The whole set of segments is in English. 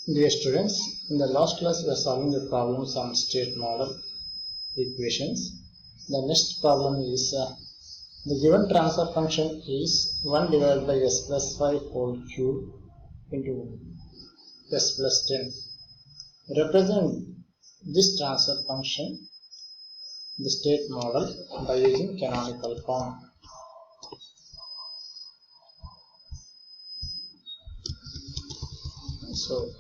Dear students, in the last class we are solving the problems on state model equations. The next problem is the given transfer function is 1 divided by s plus 5 whole cube into s plus 10. Represent this transfer function, the state model, by using canonical form. So,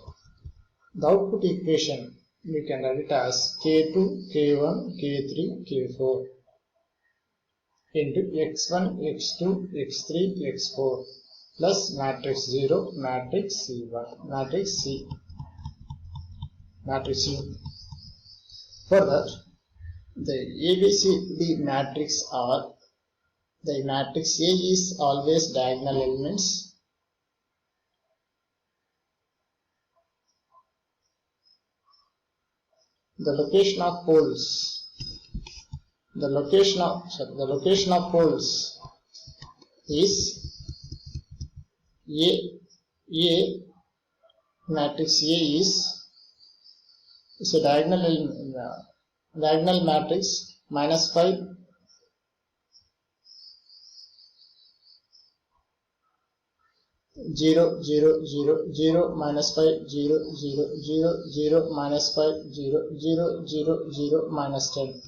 the output equation we can write it as k2, k1, k3, k4 into x1, x2, x3, x4 plus matrix 0, matrix C1, matrix C, matrix U. For that, the ABCD matrix are, the matrix A is always diagonal elements. The location of poles. The location of poles is A. Matrix A is a diagonal matrix minus 5. Zero, zero, zero, zero, minus 5, 0, 0, 0, 0, minus 5, 0, 0, 0, 0, minus 10.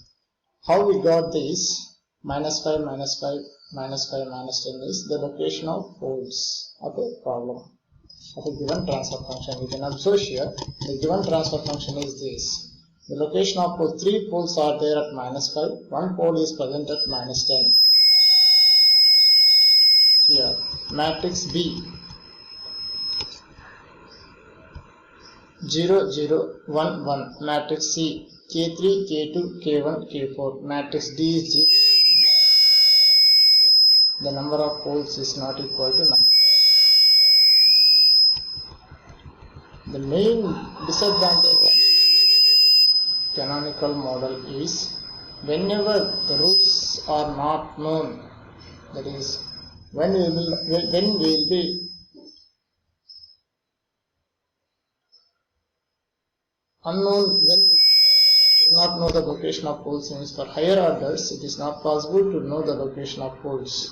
How we got this minus 5, minus 5, minus 5, minus 10 is the location of poles of a problem of a given transfer function. We can observe here the given transfer function is this. The location of poles, 3 poles are there at minus 5, 1 pole is present at minus 10. Here, matrix B 0, 0, 1, 1, matrix C K3, K2, K1, K4, matrix D is 0. The number of poles is not equal to number. The main disadvantage of canonical model is whenever the roots are not known, that is, when we will be unknown, when we do not know the location of poles, means for higher orders it is not possible to know the location of poles.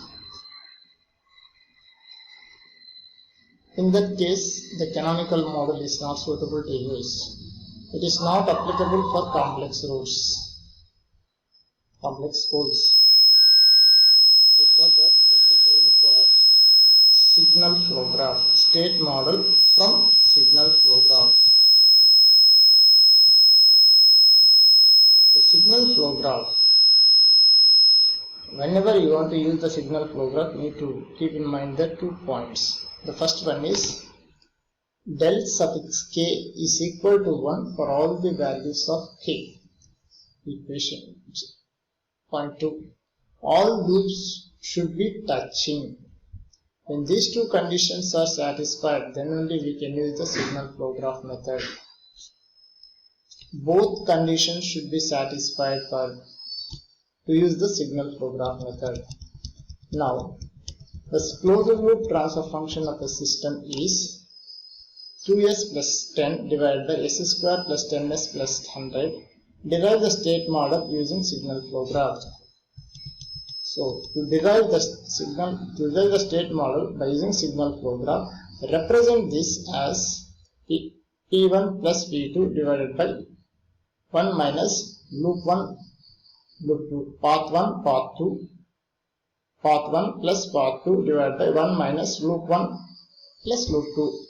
In that case, the canonical model is not suitable to use. It is not applicable for complex roots, complex poles. So for that we will be going for signal flow graph, state model from signal flow graph. The signal flow graph. Whenever you want to use the signal flow graph, you need to keep in mind the 2 points. The first one is del suffix k is equal to 1 for all the values of k. Equation. Point 2. All loops should be touching. When these 2 conditions are satisfied, then only we can use the signal flow graph method. Both conditions should be satisfied to use the signal flow graph method. Now, the closed loop transfer function of the system is 2s plus 10 divided by s square plus 10s plus 100. Derive the state model using signal flow graph. So, to derive the state model by using signal flow graph, represent this as P1 plus P2 divided by 1 minus loop 1, loop 2, path 1, path 2, path 1 plus path 2 divided by 1 minus loop 1 plus loop 2.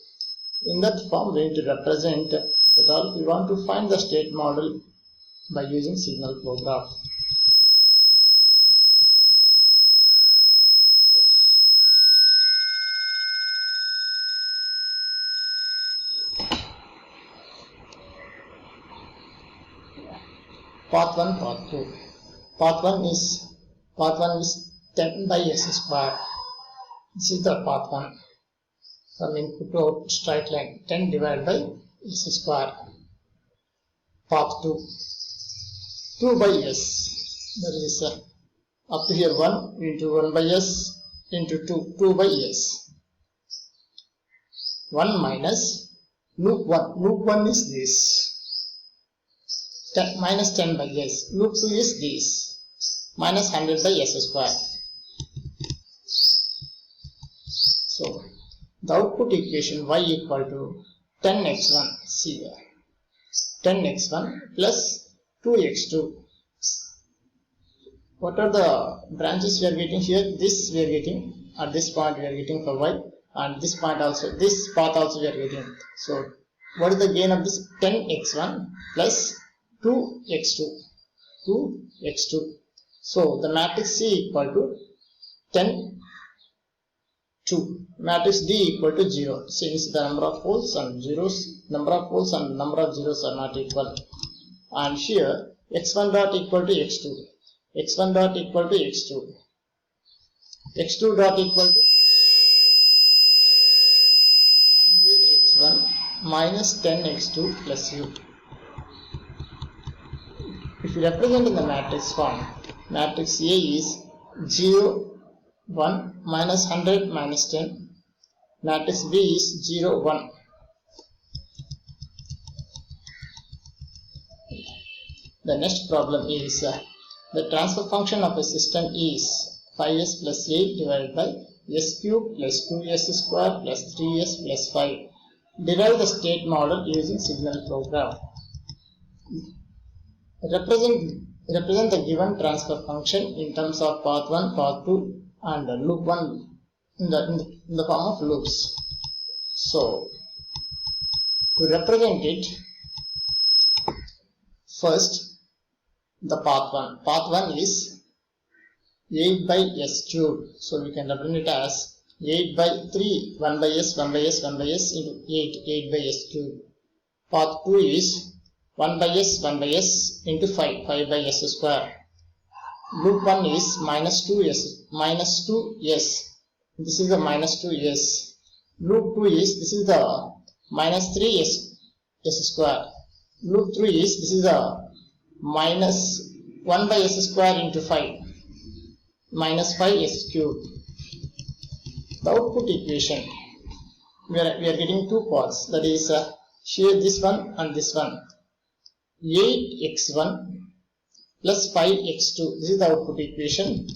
In that form, we need to represent that all we want to find the state model by using signal flow graph. Path 1, path 2. Path 1 is 10 by s square. This is the path 1. From input to out straight line, 10 divided by s square. Path 2, 2 by s. That is up to here 1 into 1 by s into 2 by s. 1 minus Loop 1 is this, minus 10 by s. Loop 2 is this, minus 100 by s square. So the output equation y equal to 10x1, see there, 10x1 plus 2x2. What are the branches we are getting here? This we are getting, at this point we are getting for y, and this point also, this path also we are getting. So what is the gain of this? 10x1 plus 2x2, 2x2. So the matrix C equal to 10, 2. Matrix D equal to 0, since the number of poles and number of zeros are not equal. And here x1 dot equal to x2, x1 dot equal to x2, x2 dot equal to 100x1 minus 10x2 plus u. If you represent in the matrix form, matrix A is 0, 1 minus 100 minus 10. Matrix B is 0, 1. The next problem is the transfer function of a system is 5s plus 8 divided by s cube plus 2s square plus 3s plus 5. Derive the state model using signal program. Represent the given transfer function in terms of path 1, path 2 and loop 1 in the form of loops. So to represent it, first the path 1 is 8 by s cube, so we can represent it as 8 by 3, 1 by s, 1 by s, 1 by s into 8 by s cube. Path 2 is 1 by s, 1 by s into 5 by s square. Loop 1 is minus 2s. This is the minus 2s. Loop 2 is, this is the minus 3s square. Loop 3 is, this is the minus 1 by s square into 5, minus 5s cube. The output equation, we are getting two parts, that is here this one and this one. 8x1 plus 5x2, this is the output equation.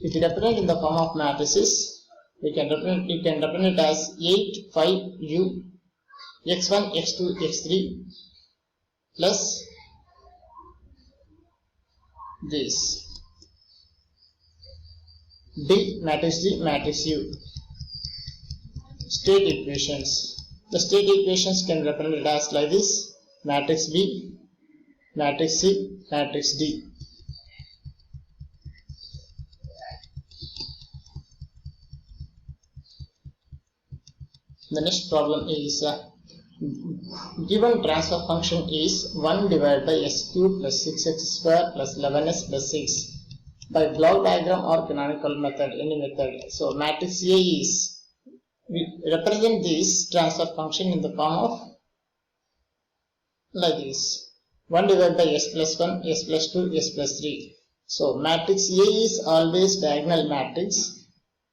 If you represent in the form of matrices, we can represent it as 8, 5u, x1, x2, x3 plus this D, matrix D, matrix U. State equations. The state equations can represent it as like this: matrix B, matrix C, matrix D. The next problem is given transfer function is 1 divided by s cube plus 6x square plus 11s plus 6 by block diagram or canonical method, any method. So matrix A is, we represent this transfer function in the form of like this: 1 divided by s plus 1, s plus 2, s plus 3. So matrix A is always diagonal matrix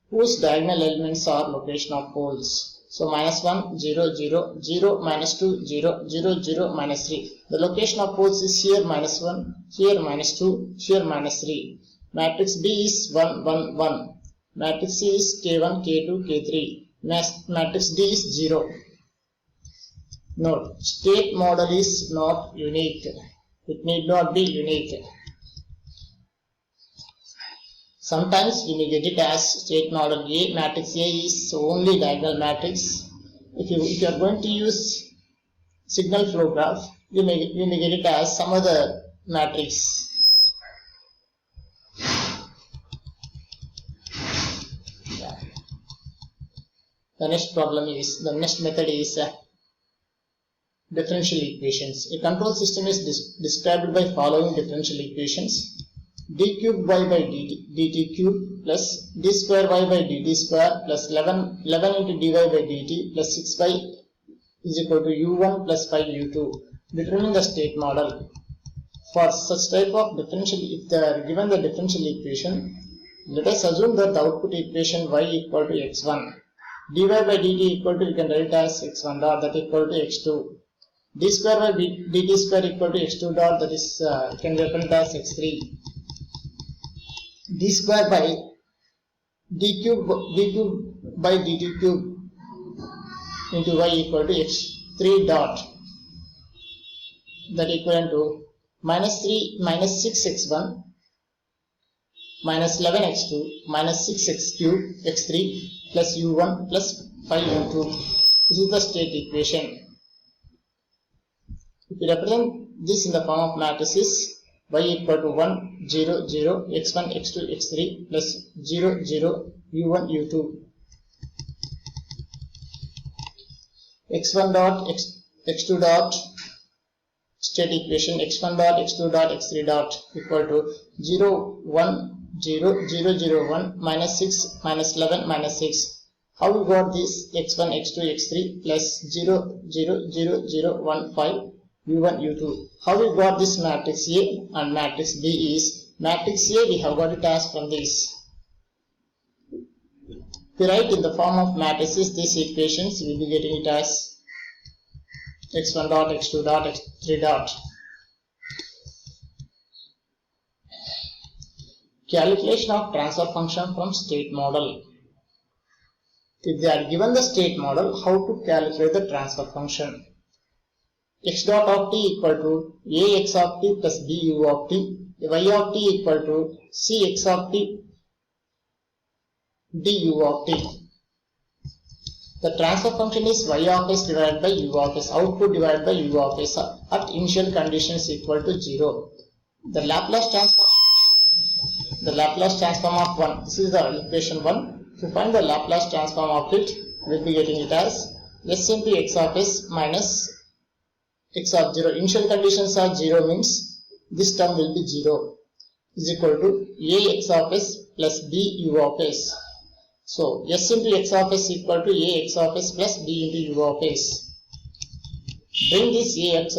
whose diagonal elements are location of poles. So minus 1, 0, 0, 0, minus 2, 0, 0, 0, minus 3. The location of poles is here minus 1, here minus 2, here minus 3. Matrix B is 1, 1, 1. Matrix C is K1, K2, K3. Matrix D is 0. Note, state model is not unique. It need not be unique. Sometimes we may get it as state model A, matrix A is only diagonal matrix. If you are going to use signal flow graph, you may get it as some other matrix. Yeah. The next method is differential equations. A control system is described by following differential equations: d cube y by dt cube plus d square y by dt square plus 11 into dy by dt plus 6y is equal to u1 plus 5u2. Determine the state model. For such type of differential, if they are given the differential equation, let us assume that the output equation y equal to x1. dy by dt equal to, you can write as x1 dot, that equal to x2. D square by dt square equal to x2 dot, that is you can represent as x3. D square by d cube by dt cube into y equal to x3 dot, that equal to minus 6x1 minus 11x2 minus 6x cube x3 plus u1 plus 5u2. This is the state equation. If you represent this in the form of matrices, y equal to 1 0 0 x1 x2 x3 plus 0 0 u1 u2. x1 dot x2 dot state equation, x1 dot x2 dot x3 dot equal to 0 1 0 0 0 1 minus 6 minus 11 minus 6. How we got this x1 x2 x3 plus 0 0 0 0 1 5 u1 u2? How we got this matrix A and matrix B is, matrix A we have got it as from this. If we write in the form of matrices these equations, we will be getting it as x1 dot x2 dot x3 dot. Calculation of transfer function from state model. If they are given the state model, how to calculate the transfer function? X dot of t equal to ax of t plus bu of t, y of t equal to cx of t du of t. The transfer function is y of s divided by u of s, output divided by u of s at initial conditions equal to 0. The Laplace transform of 1, this is the equation 1. To find the Laplace transform of it, we will be getting it as s into x of s minus x of 0. Initial conditions are 0 means this term will be 0, is equal to ax of s plus b u of s. So s into x of s equal to ax of s plus b into u of s. Bring this ax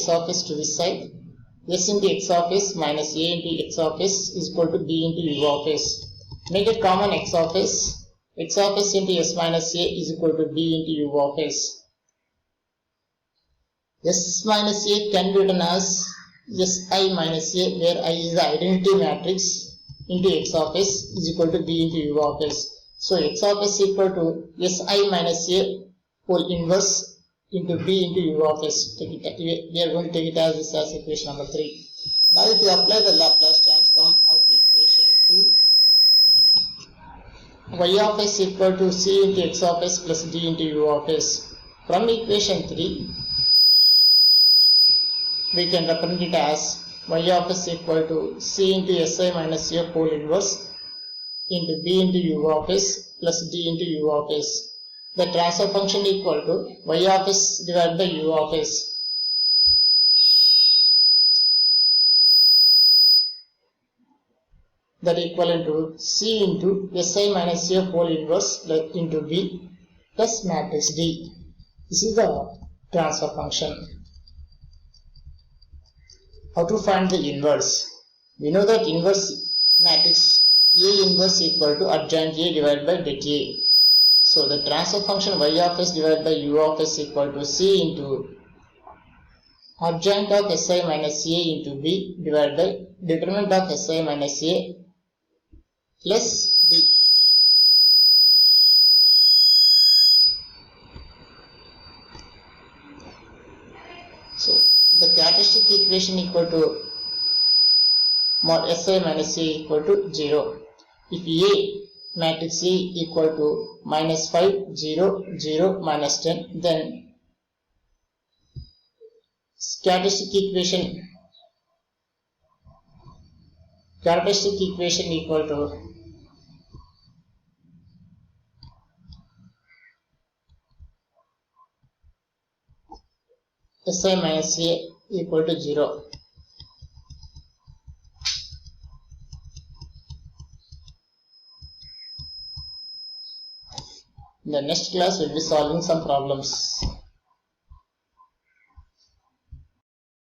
of s to this side. S into x of s minus a into x of s is equal to b into u of s. Make it common x of s. X of s into s minus a is equal to b into u of s. S minus a can be written as si minus a, where I is the identity matrix, into x of s is equal to b into u of s. So x of s equal to si minus a whole inverse into b into u of s. We are going to take it as this as equation number 3. Now if you apply the Laplace transform of equation 2, y of s equal to c into x of s plus d into u of s. From equation 3, we can represent it as y of s equal to c into si minus a whole inverse into b into u of s plus d into u of s. The transfer function equal to y of s divided by u of s. That equivalent to c into si minus a whole inverse into b plus matrix d. This is the transfer function. How to find the inverse? We know that inverse matrix A inverse equal to adjoint A divided by det A. So the transfer function y of s divided by u of s equal to c into adjoint of si minus a into b divided by determinant of si minus a plus d. So the characteristic equation equal to mod si minus a equal to 0. If A matrix A equal to minus 5 0 0 minus 10, then characteristic equation equal to si minus a equal to 0. In the next class, we will be solving some problems.